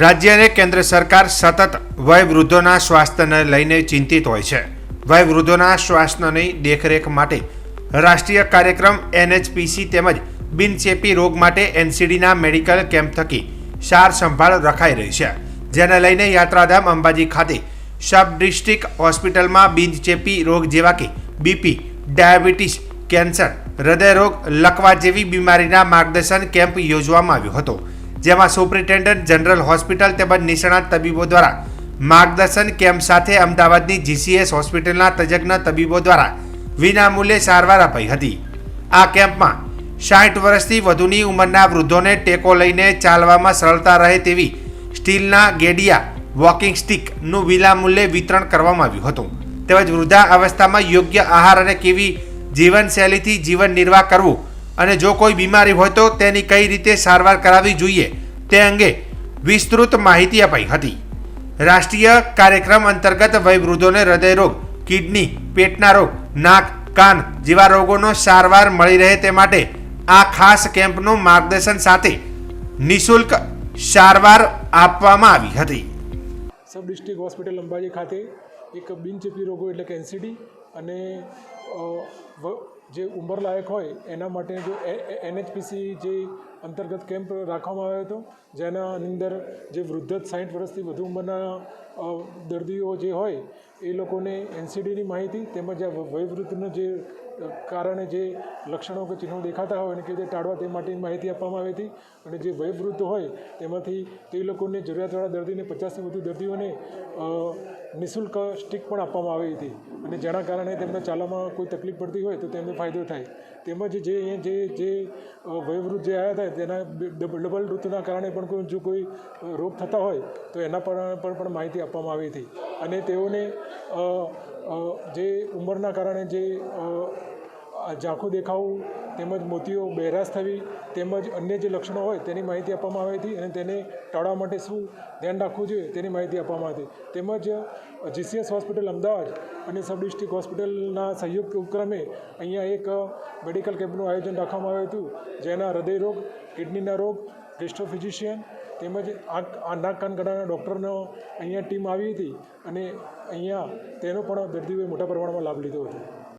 राज्य અને કેન્દ્ર સરકાર સતત વયવૃદ્ધોના સ્વાસ્થ્યને લઈને ચિંતિત હોય છે। વયવૃદ્ધોના સ્વાસ્થ્યની દેખરેખ માટે રાષ્ટ્રીય કાર્યક્રમ NHPC તેમજ બિનચેપી રોગ માટે NCDના મેડિકલ કેમ્પ થકી સાર સંભાળ રખાઈ રહી છે, જેને લઈને યાત્રાધામ અંબાજી ખાતે સબ ડિસ્ટ્રિક્ટ હોસ્પિટલમાં બિનચેપી રોગ જેવા કે બીપી, ડાયાબિટીસ, કેન્સર, હૃદયરોગ, લકવા જેવી બીમારીના માર્ગદર્શન કેમ્પ યોજવામાં આવ્યો હતો, જેમાં સુપ્રિન્ટેન્ડન્ટ જનરલ હોસ્પિટલ તેમજ નિષ્ણાત તબીબો દ્વારા માર્ગદર્શન કેમ્પ સાથે અમદાવાદની GCS હોસ્પિટલના તજજ્ઞ તબીબો દ્વારા વિનામૂલ્યે સારવાર અપાઈ હતી। આ કેમ્પમાં 60 વર્ષથી વધુની ઉંમરના વૃદ્ધોને ટેકો લઈને ચાલવામાં સરળતા રહે તેવી સ્ટીલના ગેડિયા વોકિંગ સ્ટિકનું વિનામૂલ્યે વિતરણ કરવામાં આવ્યું હતું, તેમજ વૃદ્ધા અવસ્થામાં યોગ્ય આહાર અને કેવી જીવનશૈલીથી જીવન નિર્વાહ કરવું અને જો કોઈ બીમારી હોય તો તેની કઈ રીતે સારવાર કરાવવી જોઈએ તે અંગે વિસ્તૃત માહિતી અપાઈ હતી। રાષ્ટ્રીય કાર્યક્રમ અંતર્ગત વયવૃદ્ધોને હૃદયરોગ, કિડની, પેટના રોગ, નાક, કાન જેવા રોગોનો સારવાર મળી રહે તે માટે આ ખાસ કેમ્પનું માર્ગદર્શન સાથે નિઃશુલ્ક સારવાર આપવામાં આવી હતી। સબ ડિસ્ટ્રિક્ટ હોસ્પિટલ અંબાજી ખાતે એક બિનચેપી રોગો એટલે કે NCD અને જે ઉંમરલાયક હોય એના માટે જો NHPC જે અંતર્ગત કેમ્પ રાખવામાં આવ્યો હતો, જેના અંદર જે વૃદ્ધ 60 વર્ષથી વધુ ઉંમરના દર્દીઓ જે હોય એ લોકોને NCDની માહિતી તેમજ વયવૃદ્ધનું જે કારણે જે લક્ષણો કે ચિહ્નો દેખાતા હોય અને કે તે ટાળવા તે માટેની માહિતી આપવામાં આવી હતી। અને જે વયવૃદ્ધ હોય તેમાંથી તે લોકોને જરૂરિયાતવાળા દર્દીને 50થી વધુ દર્દીઓને નિઃશુલ્ક સ્ટિક પણ આપવામાં આવી હતી, અને જેના કારણે તેમને ચાલવામાં કોઈ તકલીફ પડતી હોય તો તેમને ફાયદો થાય। તેમજ જે વયવૃદ્ધ જે આવ્યા હતા તેના ડબલ ઋતુના કારણે પણ જો કોઈ રોગ થતા હોય તો એના પર પણ માહિતી આપવામાં આવી હતી, અને તેઓને જે ઉંમરના કારણે જે ઝાંખું દેખાવું તેમજ મોતિયો બહેરાશ થવી તેમજ અન્ય જે લક્ષણો હોય તેની માહિતી આપવામાં આવી હતી, અને તેને ટાળવા માટે શું ધ્યાન રાખવું જોઈએ તેની માહિતી આપવામાં આવી હતી। તેમજ GCS હોસ્પિટલ અમદાવાદ અને સબ ડિસ્ટ્રિક્ટ હોસ્પિટલના સંયુક્ત ઉપક્રમે અહીંયા એક મેડિકલ કેમ્પનું આયોજન રાખવામાં આવ્યું હતું, જેના હૃદયરોગ, કિડનીના રોગ, ગેસ્ટ્રોફિઝિશિયન તેમજ નાક કાન ગળાના ડૉક્ટરનો અહીંયા ટીમ આવી હતી, અને અહીંયા તેનો પણ દર્દીઓએ મોટા પ્રમાણમાં લાભ લીધો હતો।